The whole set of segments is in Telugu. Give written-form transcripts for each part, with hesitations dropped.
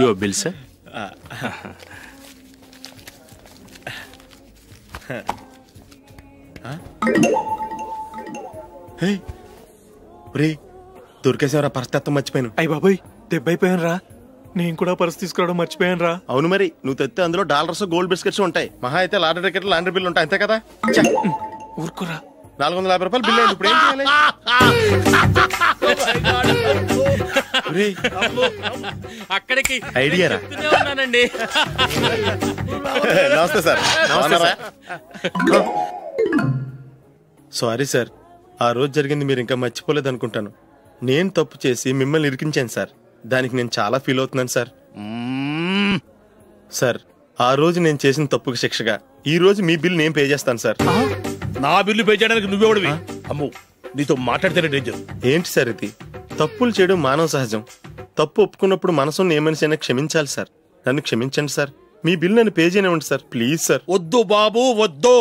Your bill sir. దొరికేసేవరా పరిస్థితి మర్చిపోయాను. అయ్య బాబాయ్ దెబ్బైపోయాను రా. నేను కూడా పర్స్ తీసుకురావడం మర్చిపోయాను రా. అవును మరి నువ్వు తెస్తే అందులో డాలర్స్ గోల్డ్ బిస్కెట్స్ ఉంటాయి. మహా అయితే లాటరీ టికెట్ లాండ్రీ బిల్లు ఉంటాయి, అంతే కదా. ఊరుకోరా. 450 రూపాయలు బిల్లు అయింది. ఇప్పుడు ఏం చేయాలి? అక్కడికి ఐడియా రా. నమస్తే సార్. సారీ సార్, ఆ రోజు జరిగింది మీరు ఇంకా మర్చిపోలేదు అనుకుంటాను. నేను తప్పు చేసి మిమ్మల్ని ఇరికించాను సార్. దానికి నేను చాలా ఫీల్ అవుతున్నాను సార్. సార్, ఆ రోజు నేను చేసిన తప్పుకి శిక్షగా ఈ రోజు మీ బిల్ నేను పే చేస్తాను సార్. నా బిల్లు పే చేయడానికి నువ్వెవడివి? అమ్మో, నీతో మాట్లాడితేనే డేంజర్. ఏంటి సార్ ఇది? తప్పులు చేయడం మానవ సహజం. తప్పు ఒప్పుకున్నప్పుడు మనసును ఏ మనిషి అయినా క్షమించాలి సార్. నన్ను క్షమించండి సార్. మీ బిల్ నన్ను పే చేయనివ్వండి సార్, ప్లీజ్ సార్. వద్దు బాబు వద్దు.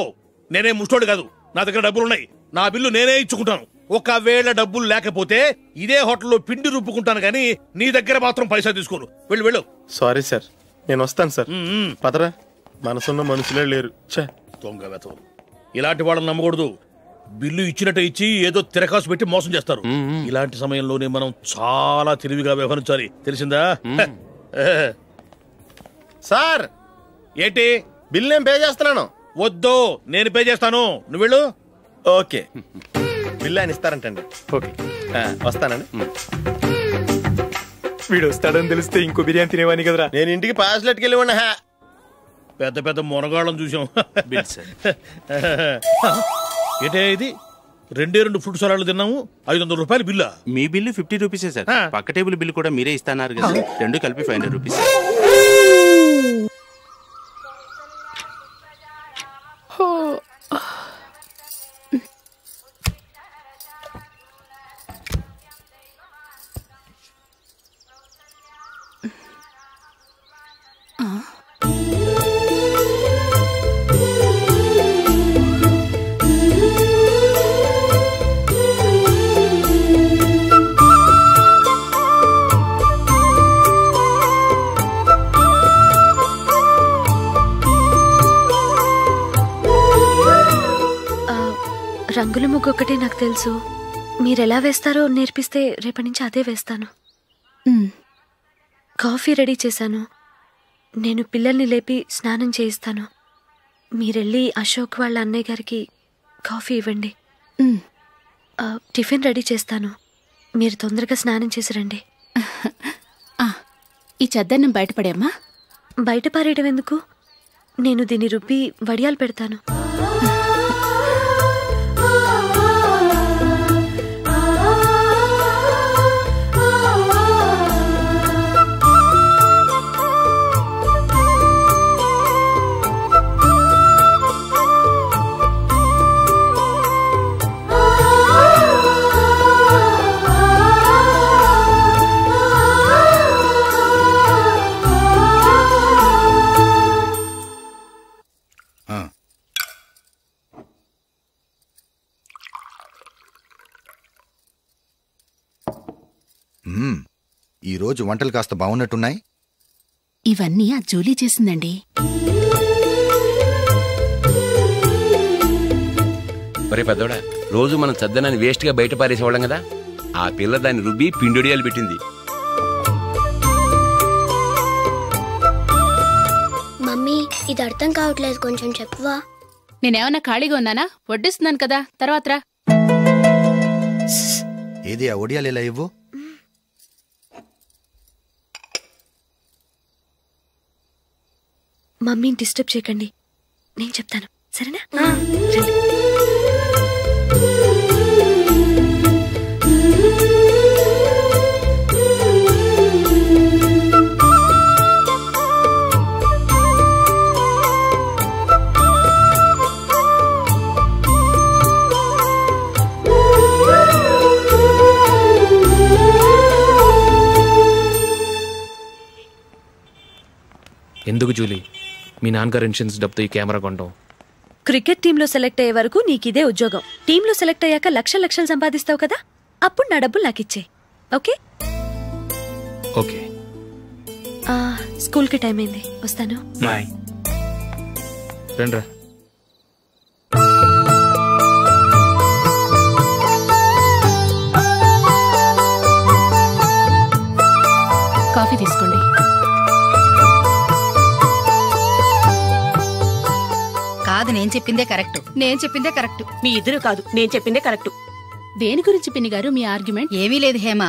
నేనే ముష్టోడు కాదు, నా దగ్గర డబ్బులున్నాయి. నా బిల్లు నేనే ఇచ్చుకుంటాను. ఒకవేళ డబ్బులు లేకపోతే ఇదే హోటల్లో పిండి రుబ్బుకుంటాను, కానీ నీ దగ్గర మాత్రం పైసా తీసుకోను. వెళ్ళు వెళ్ళు. సారీ సార్, నేను వస్తాను సార్. పదరా, మనసున్న మనుషులే లేరు. దొంగ వెతవు. ఇలాంటి వాళ్ళని నమ్మకూడదు. బిల్లు ఇచ్చినట్టు ఇచ్చి ఏదో తిరకాసు పెట్టి మోసం చేస్తారు. ఇలాంటి సమయంలోనే మనం చాలా తెలివిగా వ్యవహరించాలి, తెలిసిందా? సార్, ఏంటి? బిల్ నేను పే చేస్తున్నాను. వద్దు, నేను పే చేస్తాను, నువ్వు వెళ్ళు. ఓకే, బిల్ ఆయన ఇస్తారంటండి. ఓకే, వస్తానండి. వీడు వస్తాడని తెలిస్తే ఇంకో బిర్యానీ తినేవాని కదరా. నేను ఇంటికి పాస్లెట్కి వెళ్ళి ఉన్నా. పెద్ద పెద్ద మునగాళ్ళం చూసాం. Bill sir. ఏంటే ఇది? 2 ఫ్రూట్ సలాడ్లు తిన్నాము, 500 రూపాయలు బిల్లా? మీ బిల్లు 50 రూపీసే సార్. పక్క టేబుల్ బిల్లు కూడా మీరే ఇస్తాన్నారు కదా, 2 కలిపి 500 రూపీస్. రంగుల ముగ్గు ఒకటే నాకు తెలుసు. మీరెలా వేస్తారో నేర్పిస్తే రేపటి నుంచి అదే వేస్తాను. కాఫీ రెడీ చేశాను. నేను పిల్లల్ని లేపి స్నానం చేయిస్తాను. మీరెళ్ళి అశోక్ వాళ్ళ అన్నయ్య గారికి కాఫీ ఇవ్వండి. టిఫిన్ రెడీ చేస్తాను. మీరు తొందరగా స్నానం చేసి రండి. ఈ చద్దన్నం బయటపడేమ్మా. బయట పారేయడం ఎందుకు? నేను దీన్ని రుబ్బి వడియాలు పెడతాను. ఈరోజు వంటలు కాస్త బాగున్నట్టున్నాయి. ఇవన్నీ ఆ జూలీ చేసిందండి. ఒరే పెద్దోడా, రోజు మనం చద్దనాన్ని వేస్ట్ గా బయట పారేసేవాళ్ళం కదా, ఆ పిల్ల దాన్ని రుబ్బి పిండొడియాలు పెట్టింది. మమ్మీ, ఇది అర్థం కావట్లేదు, కొంచెం చెప్పువా. నేనేమన్నా ఖాళీగా ఉన్నానా? వడ్డిస్తున్నాను కదా, తర్వాత రా. ఏది ఆ ఒడియాలు ఎలా ఇవ్వు. మమ్మీని డిస్టర్బ్ చేయకండి, నేను చెప్తాను, సరేనా? ఎందుకు జూలీ, మీ నాన్నగారు ఇన్సూరెన్స్ డబ్బుతో ఈ కెమెరా కొంటాం? క్రికెట్ టీంలో సెలెక్ట్ అయ్యే వరకు నీకిదే ఉద్యోగం. టీంలో సెలెక్ట్ అయ్యాక లక్షలు సంపాదిస్తావు కదా, అప్పుడు నా డబ్బులు నాకు ఇచ్చే. ఓకే? ఓకే. స్కూల్కి టైం అయింది, వస్తాను. బాయ్. రండ్రా. కాఫీ తీసుకోండి. కాదు, నేను చెప్పిందే కరెక్ట్. నేను చెప్పిందే కరెక్ట్. మీ ఇద్దరు కాదు, నేను చెప్పిందే కరెక్ట్. దేని గురించి పిన్ని గారు మీ ఆర్గ్యుమెంట్? ఏమీ లేదు హేమ.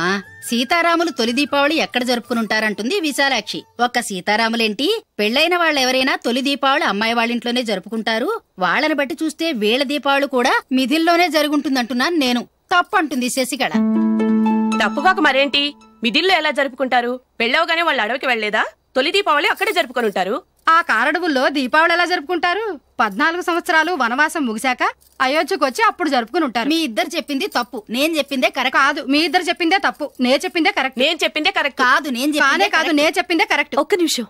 సీతారాములు తొలి దీపావళి ఎక్కడ జరుపుకుంటారంటుంది విశాలాక్షి. ఒక్క సీతారాములేంటి, పెళ్లైన వాళ్ళెవరైనా తొలి దీపావళి అమ్మాయి వాళ్ళింట్లోనే జరుపుకుంటారు. వాళ్ళని బట్టి చూస్తే వీళ్ళ దీపావళి కూడా మిథిల్లోనే జరుగుంటుందంటున్నాను నేను. తప్పు అంటుంది శశికళ. తప్పుగాక మరేంటి, మిథిల్లో ఎలా జరుపుకుంటారు? పెళ్ళవగానే వాళ్ళు అడవికి వెళ్లేదా? తొలి దీపావళి అక్కడే జరుపుకొని ఉంటారు. ఆ కారడవుల్లో దీపావళి ఎలా జరుపుకుంటారు? 14 సంవత్సరాలు వనవాసం ముగిశాక అయోధ్యకు వచ్చి అప్పుడు జరుపుకుని ఉంటారు. మీ ఇద్దరు చెప్పింది తప్పు, నేను చెప్పిందే కరెక్ట్. కాదు, మీ ఇద్దరు చెప్పిందే తప్పు, నేను చెప్పిందే కరెక్ట్. నేను చెప్పిందే కరెక్ట్ కాదు, నేను చెప్పిందే కరెక్ట్. ఒక్క నిమిషం,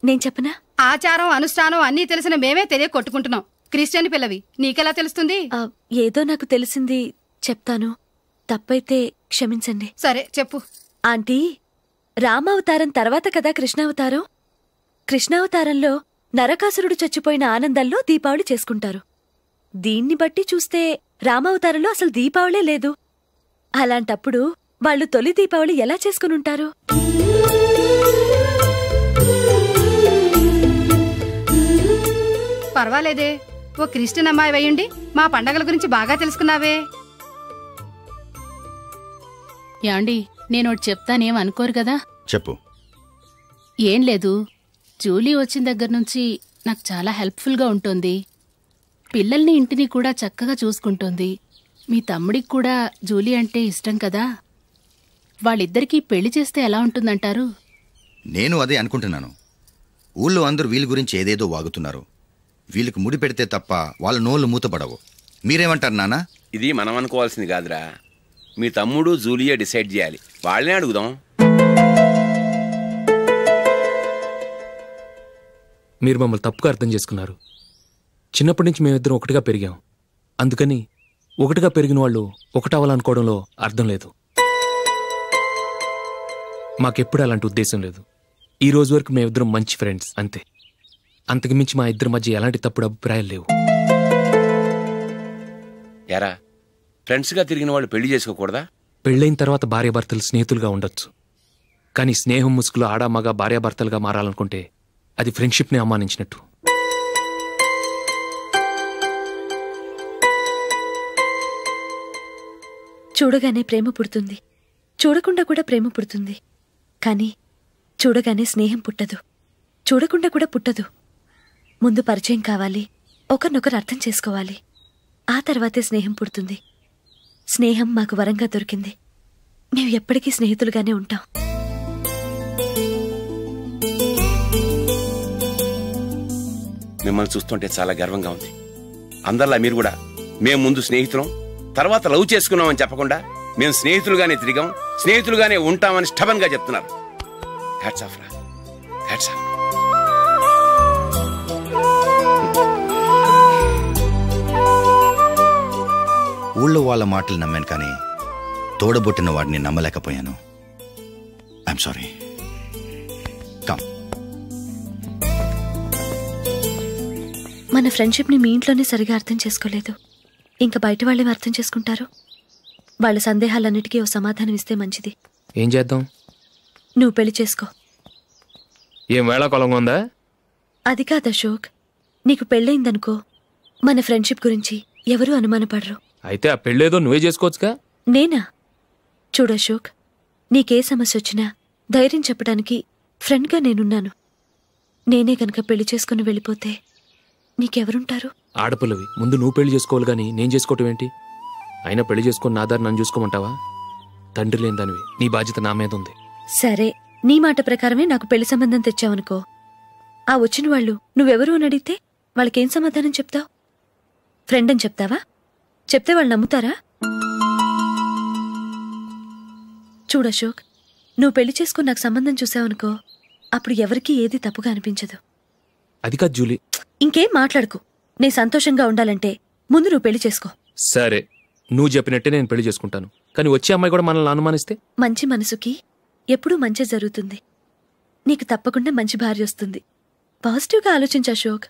నేను చెప్పనా? ఆచారం అనుష్ఠానం అన్నీ తెలిసిన మేమే తెలియ కొట్టుకుంటున్నాం. క్రిస్టియన్ పిల్లవి, నీకెలా తెలుస్తుంది? ఏదో నాకు తెలిసింది చెప్తాను, తప్పైతే క్షమించండి. సరే చెప్పు. ఆంటీ, రామావతారం తర్వాత కదా కృష్ణావతారం. కృష్ణావతారంలో నరకాసురుడు చచ్చిపోయిన ఆనందంలో దీపావళి చేసుకుంటారు. దీన్ని బట్టి చూస్తే రామావతారంలో అసలు దీపావళే లేదు. అలాంటప్పుడు వాళ్ళు తొలి దీపావళి ఎలా చేసుకునుంటారు? పర్వాలేదే, ఓ క్రిస్టియన్ అమ్మాయి అయ్యుండి మా పండగల గురించి బాగా తెలుసుకున్నావే. యాండి, నేనోటి చెప్తానేం అనుకోరు కదా? చెప్పు. ఏం లేదు, జూలీ వచ్చిన దగ్గర నుంచి నాకు చాలా హెల్ప్ఫుల్గా ఉంటుంది. పిల్లల్ని ఇంటిని కూడా చక్కగా చూసుకుంటుంది. మీ తమ్ముడికి కూడా జూలీ అంటే ఇష్టం కదా. వాళ్ళిద్దరికీ పెళ్లి చేస్తే ఎలా ఉంటుందంటారు? నేను అదే అనుకుంటున్నాను. ఊళ్ళో అందరూ వీళ్ళ గురించి ఏదేదో వాగుతున్నారు. వీళ్ళకి ముడి పెడితే తప్ప వాళ్ళ నోళ్ళు మూతపడవు. మీరేమంటారు నాన్న? ఇది మనం అనుకోవాల్సింది కాదురా, మీ తమ్ముడు జూలియా డిసైడ్ చేయాలి. వాళ్ళనే అడుగుదాం. మీరు మమ్మల్ని తప్పుగా అర్థం చేసుకున్నారు. చిన్నప్పటి నుంచి మేమిద్దరం ఒకటిగా పెరిగాం. అందుకని ఒకటిగా పెరిగిన వాళ్ళు ఒకటవ్వాలనుకోవడంలో అర్థం లేదు. మాకెప్పుడు అలాంటి ఉద్దేశం లేదు. ఈ రోజు వరకు మేమిద్దరం మంచి ఫ్రెండ్స్ అంతే. అంతకుమించి మా ఇద్దరి మధ్య ఎలాంటి తప్పుడు అభిప్రాయాలు లేవు. యారా, ఫ్రెండ్స్గా తిరిగిన వాళ్ళు పెళ్లి చేసుకోకూడదా? పెళ్ళైన తర్వాత భార్యాభర్తలు స్నేహితులుగా ఉండొచ్చు. కానీ స్నేహం ముసుగులో ఆడామగా భార్యాభర్తలుగా మారాలనుకుంటే అది ఫ్రెండ్షిప్ని అవమానించినట్టు. చూడగానే ప్రేమ పుడుతుంది, చూడకుండా కూడా ప్రేమ పుడుతుంది. కానీ చూడగానే స్నేహం పుట్టదు, చూడకుండా కూడా పుట్టదు. ముందు పరిచయం కావాలి, ఒకరినొకరు అర్థం చేసుకోవాలి. ఆ తర్వాతే స్నేహం పుడుతుంది. స్నేహం మాకు వరంగా దొరికింది. మేము ఎప్పటికీ స్నేహితులుగానే ఉంటాం. మిమ్మల్ని చూస్తుంటే చాలా గర్వంగా ఉంది. అందరిలా మీరు కూడా మేము ముందు స్నేహితులం, తర్వాత లవ్ చేసుకున్నామని చెప్పకుండా మేము స్నేహితులుగానే తిరిగాం, స్నేహితులుగానే ఉంటామని స్టబన్ గా చెప్తున్నారు. హ్యాట్స్ ఆఫ్ రా, హ్యాట్స్ ఆఫ్. ఊళ్ళో వాళ్ళ మాటలు నమ్మాను, కానీ తోడబుట్టిన వాడిని నమ్మలేకపోయాను. I'm sorry. కమ్. మన ఫ్రెండ్షిప్ని మీ ఇంట్లోనే సరిగా అర్థం చేసుకోలేదు, ఇంకా బయట వాళ్ళేం అర్థం చేసుకుంటారు? వాళ్ళ సందేహాలన్నిటికీ ఓ సమాధానం ఇస్తే మంచిది. ఏం చేద్దాం? నువ్వు పెళ్లి చేసుకో. ఏం వేళాకొలంగా ఉందా? అది కాదు అశోక్, నీకు పెళ్ళయిందనుకో, మన ఫ్రెండ్షిప్ గురించి ఎవరూ అనుమానపడరు. అయితే ఆ పెళ్ళేదో నువ్వే చేసుకోవచ్చుగా. నేనా? చూడు అశోక్, నీకే సమస్య వచ్చినా ధైర్యం చెప్పడానికి ఫ్రెండ్గా నేనున్నాను. నేనే గనక పెళ్లి చేసుకుని వెళ్ళిపోతే నీకెవరుంటారు? ఆడపిల్లవి, ముందు నువ్వు పెళ్లి చేసుకోవాలి గానీ నేను చేసుకోవటం ఏంటి? అయినా పెళ్లి చేసుకుని నా దారి నన్ను చూసుకోమంటావా? తండ్రి లేని దానివి, నీ బాధ్యత నా మీద ఉంది. సరే, నీ మాట ప్రకారమే నాకు పెళ్లి సంబంధం తెచ్చావనుకో, ఆ వచ్చిన వాళ్ళు నువ్వెవరు అని అడిగితే వాళ్ళకేం సమాధానం చెప్తావు? ఫ్రెండ్ అని చెప్తావా? చెప్తే వాళ్ళు నమ్ముతారా? చూడు అశోక్, నువ్వు పెళ్లి చేసుకుని నాకు సంబంధం చూసావనుకో, అప్పుడు ఎవరికీ ఏది తప్పుగా అనిపించదు. అది కాదు జూలీ. ఇంకేం మాట్లాడుకు. నేను సంతోషంగా ఉండాలంటే ముందు నువ్వు పెళ్లి చేసుకో. సరే, నువ్వు చెప్పినట్టే నేను పెళ్లి చేసుకుంటాను. కానీ వచ్చే అమ్మాయి కూడా మనల్ని అనుమానిస్తే? మంచి మనసుకి ఎప్పుడూ మంచి జరుగుతుంది. నీకు తప్పకుండా మంచి భార్య వస్తుంది. పాజిటివ్గా ఆలోచించు అశోక్.